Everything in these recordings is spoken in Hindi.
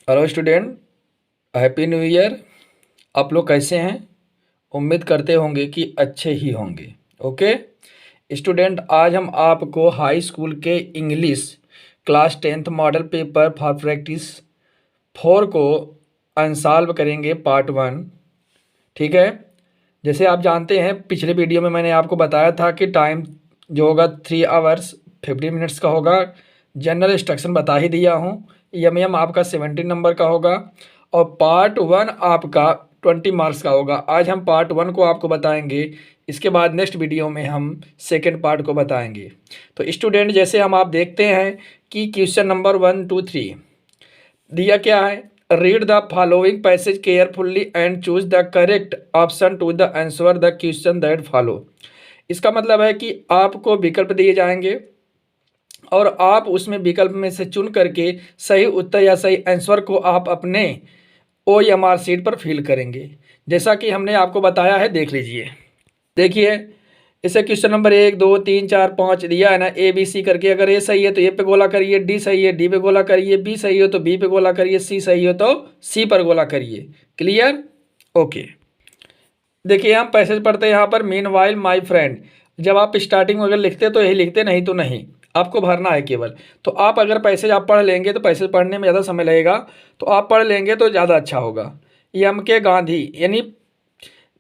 Hello student, happy new year. आप लोग कैसे हैं? उम्मीद करते होंगे कि अच्छे ही होंगे। ओके स्टूडेंट, आज हम आपको हाई स्कूल के English class 10th model paper for practice 4 को अनसॉल्व करेंगे, पार्ट 1। ठीक है। जैसे आप जानते हैं, पिछले वीडियो में मैंने आपको बताया था कि टाइम जो होगा 3 आवर्स 15 मिनट्स का होगा। जनरल इंस्ट्रक्शन बता ही दिया हूँ। एम आपका 17 नंबर का होगा और पार्ट 1 आपका 20 मार्क्स का होगा। आज हम पार्ट 1 को आपको बताएंगे, इसके बाद नेक्स्ट वीडियो में हम सेकेंड पार्ट को बताएंगे। तो स्टूडेंट, जैसे हम आप देखते हैं कि क्वेश्चन नंबर 1, 2, 3 दिया क्या है। Read the following passage carefully and choose the correct option to the answer the question that follow. इसका मतलब है कि आपको विकल्प दिए जाएंगे और आप उसमें विकल्प में से चुन करके सही उत्तर या सही आंसर को आप अपने OMR शीट पर फिल करेंगे, जैसा कि हमने आपको बताया है। देख लीजिए, देखिए इसे क्वेश्चन नंबर 1, 2, 3, 4, 5 दिया है ना, ABC करके। अगर ए सही है तो ए पे गोला करिए, डी सही है डी पे गोला करिए, बी सही हो तो बी पे गोला करिए, सी सही हो तो सी पर गोला करिए। क्लियर? ओके। देखिए हम पैसेज पढ़ते हैं यहाँ पर। मीन वाइल माई फ्रेंड, जब आप स्टार्टिंग में अगर लिखते तो यही लिखते, नहीं तो नहीं, आपको भरना है केवल। तो आप अगर पैसेज आप पढ़ लेंगे तो पैसेज पढ़ने में ज़्यादा समय लगेगा, तो आप पढ़ लेंगे तो ज़्यादा अच्छा होगा। एम के गांधी, यानी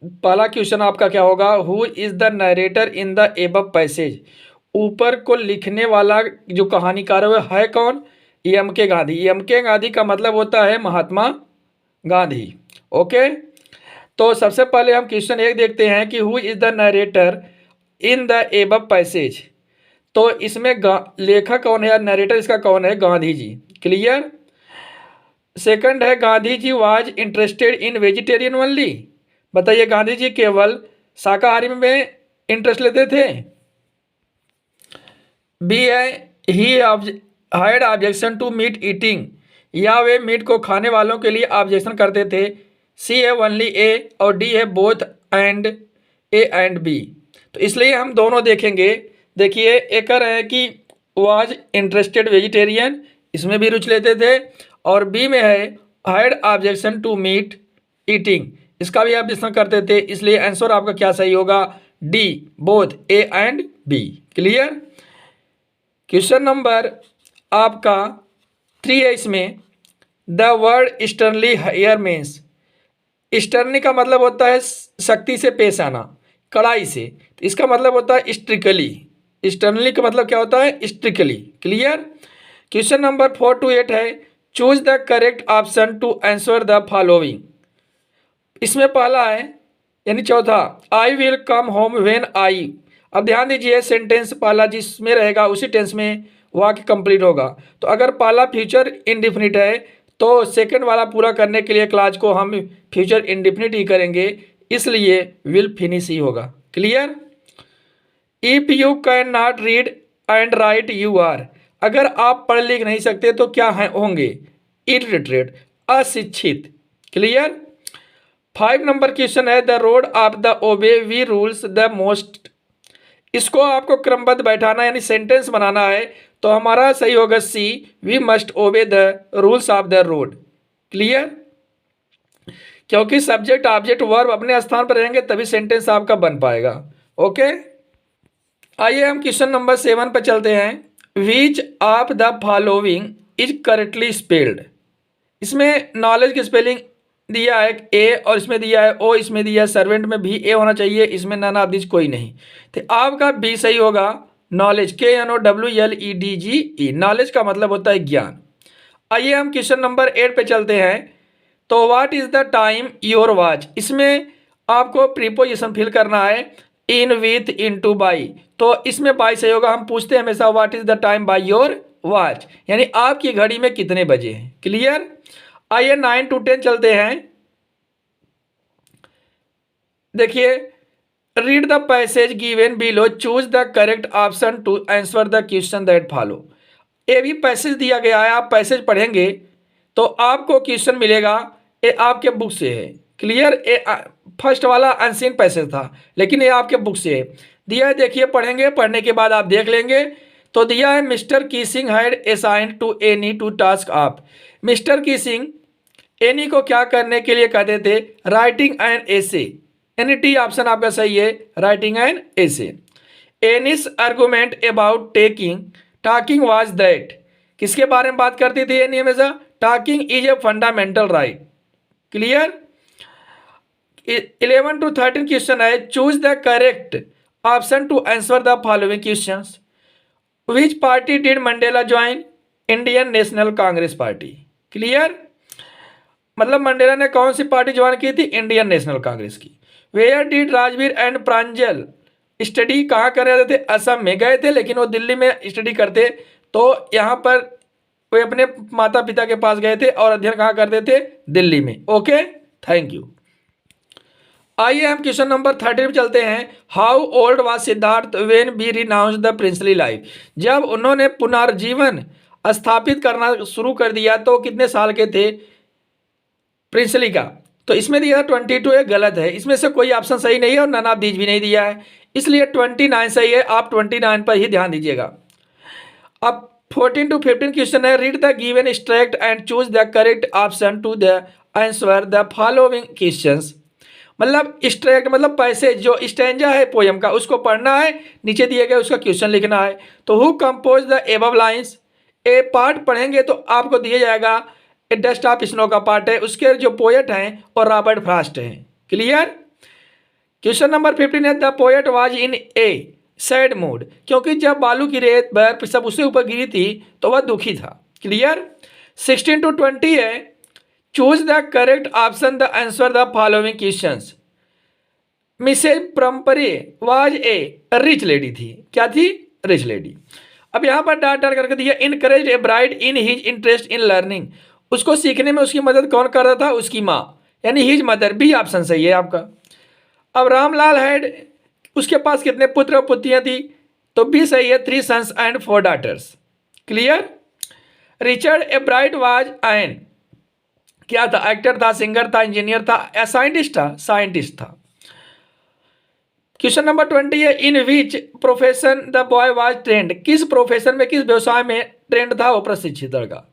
पहला क्वेश्चन आपका क्या होगा। Who is the narrator in the above passage, ऊपर को लिखने वाला जो कहानीकार है कौन? एम के गांधी। एम के गांधी का मतलब होता है महात्मा गांधी। ओके, तो सबसे पहले हम क्वेश्चन 1 देखते हैं कि who is the narrator in the above passage. तो इसमें लेखक कौन है या नरेटर इसका कौन है? गांधी जी। क्लियर? सेकंड है, Gandhi ji was interested in vegetarian only. बताइए, गांधी जी केवल शाकाहारी में इंटरेस्ट लेते थे? बी है, he had objection to meat eating, या वे मीट को खाने वालों के लिए ऑब्जेक्शन करते थे? सी है ओनली ए और डी है both and A and B. तो इसलिए हम दोनों देखेंगे। देखिए, एक है कि वाज इंटरेस्टेड वेजिटेरियन, इसमें भी रुचि लेते थे, और बी में है had objection to meat eating, इसका भी ऑब्जेक्शन करते थे। इसलिए आंसर आपका क्या सही होगा? D, both A and B. Clear? Question number आपका 3 है। इसमें the word sternly here means, sternly का मतलब होता है सख्ती से पेश आना, कड़ाई से। तो इसका मतलब होता है स्ट्रिकली। स्टर्नली का मतलब क्या होता है? Strictly. Clear? Question number 4 to 8 है, choose the correct option to answer the following. इसमें पहला है यानी चौथा, I will come home when I. अब ध्यान दीजिए, सेंटेंस पहला जिसमें रहेगा उसी टेंस में वाक्य कंप्लीट होगा। तो अगर पहला फ्यूचर इंडिफिनिट है तो सेकंड वाला पूरा करने के लिए क्लास को हम फ्यूचर इंडिफिनिट ही करेंगे, इसलिए विल फिनिश ही होगा। Clear? If you can not read and write you are, अगर आप पढ़ लिख नहीं सकते तो क्या है होंगे? इलिटरेट, अशिक्षित। क्लियर? 5 नंबर क्वेश्चन है, the road of the obey we rules the most. इसको आपको क्रमबद्ध बैठाना यानी सेंटेंस बनाना है, तो हमारा सही होगा C, we must obey the rules of the road. Clear? क्योंकि सब्जेक्ट ऑब्जेक्ट वर्ब अपने स्थान पर रहेंगे तभी सेंटेंस आपका बन पाएगा। ओके, आइए हम क्वेश्चन नंबर 7 पर चलते हैं। Which of the following is correctly spelled. इसमें नॉलेज की स्पेलिंग दिया है ए और इसमें दिया है ओ, इसमें दिया है सर्वेंट में भी ए होना चाहिए, इसमें नन ऑफ दिस कोई नहीं, तो आपका बी सही होगा। नॉलेज, KNOWLEDGE, नॉलेज का मतलब होता है ज्ञान। आइए हम क्वेश्चन नंबर 8 पे चलते हैं। तो what is the time your watch, इसमें आपको प्रीपोजिशन फिल करना है। इन, विथ, इन टू, बाई, तो इसमें बाई सही होगा। हम पूछते हैं हमेशा what is the time by your watch, यानी आपकी घड़ी में कितने बजे हैं। क्लियर? आइए 9 to 10 चलते हैं। देखिए, read the passage given below, choose the correct option to answer the question that follow. ये भी पैसेज दिया गया है, आप पैसेज पढ़ेंगे तो आपको क्वेश्चन मिलेगा, ये आपके बुक से है। क्लियर? फर्स्ट वाला अनसीन पैसेज था, लेकिन ये आपके बुक से है दिया है। देखिए, पढ़ेंगे, पढ़ने के बाद आप देख लेंगे तो दिया है Mr Keesing had assigned to Annie two task of. Mr Keesing Annie को क्या करने के लिए कहते थे? Writing an essay. यानी टी ऑप्शन आपका सही है, writing an essay. Annie's argument about talking was that. किसके बारे में बात करती थी एनी हमेशा? Talking is a fundamental right. Clear. 11 to 13 question है, choose the correct option to answer the following questions. Which party did Mandela join? Indian National Congress party. Clear. मतलब मंडेला ने कौन सी पार्टी ज्वाइन की थी? इंडियन नेशनल कांग्रेस की। Where did Rajveer and Pranjal study? कहाँ कर रहे थे? असम में गए थे, लेकिन वो दिल्ली में स्टडी करते, तो यहाँ पर वे अपने माता पिता के पास गए थे और अध्ययन कहाँ करते थे? दिल्ली में। Okay, thank you. आइए हम क्वेश्चन नंबर 13 पे चलते हैं। How old was Siddhartha when be renounce the princely life? जब उन्होंने पुनर्जीवन स्थापित करना शुरू कर दिया तो कितने साल के थे प्रिंसली का? तो इसमें दिया 22 है, गलत है। इसमें से कोई ऑप्शन सही नहीं है और नन ऑफ दीज भी नहीं दिया है, इसलिए 29 सही है। आप 29 पर ही ध्यान दीजिएगा। अब 14 to 15 क्वेश्चन है, read the given extract and choose the correct option to the answer the following questions. मतलब एक्सट्रैक्ट मतलब पैसेज, जो स्टैंजा है पोयम का उसको पढ़ना है, नीचे दिए गए उसका क्वेश्चन लिखना है। तो who compose the above lines? A part पढ़ेंगे तो आपको दिया जाएगा ए डस्ट ऑफ स्नो का पार्ट है, उसके जो पोएट हैं और रॉबर्ट फ्रॉस्ट हैं। क्लियर। क्वेश्चन नंबर 15 है, the poet was in A sad mood. क्योंकि जब बालू की रेत बर्फ सब उससे ऊपर गिरी थी तो वह दुखी था। क्लियर। 16 to 20 है, choose the correct option the answer the following questions. Mrs Pumphrey was a rich lady थी। क्या थी? Rich lady. अब यहाँ पर डाट डाट करके दिया, encourage a bride in his interest in learning. उसको सीखने में उसकी मदद कौन कर रहा था? उसकी माँ, यानी हिज मदर। बी ऑप्शन सही है आपका। अब रामलाल हैड, उसके पास कितने पुत्र और पुत्रियाँ थी? तो बी सही है, 3 sons and 4 daughters. Clear. Richard A Bright was an, क्या था? एक्टर था, सिंगर था, इंजीनियर था या साइंटिस्ट था? साइंटिस्ट था। क्वेश्चन नंबर 20 है, in which profession the boy was trained? किस प्रोफेशन में, किस व्यवसाय में ट्रेंड था वो प्रशिक्षित लड़का?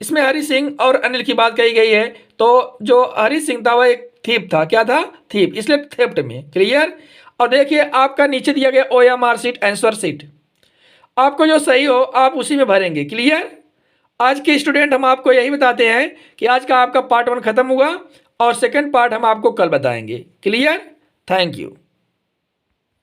इसमें हरि सिंह और अनिल की बात कही गई है। तो जो हरि सिंह था वह एक थीप था। क्या था? थीप, इसलिए थेफ्ट में। क्लियर। और देखिए आपका नीचे दिया गया OMR शीट, आंसर शीट, आपको जो सही हो आप उसी में भरेंगे। क्लियर। आज के स्टूडेंट हम आपको यही बताते हैं कि आज का आपका पार्ट 1 खत्म हुआ और सेकंड पार्ट हम आपको कल बताएंगे। क्लियर। Thank you.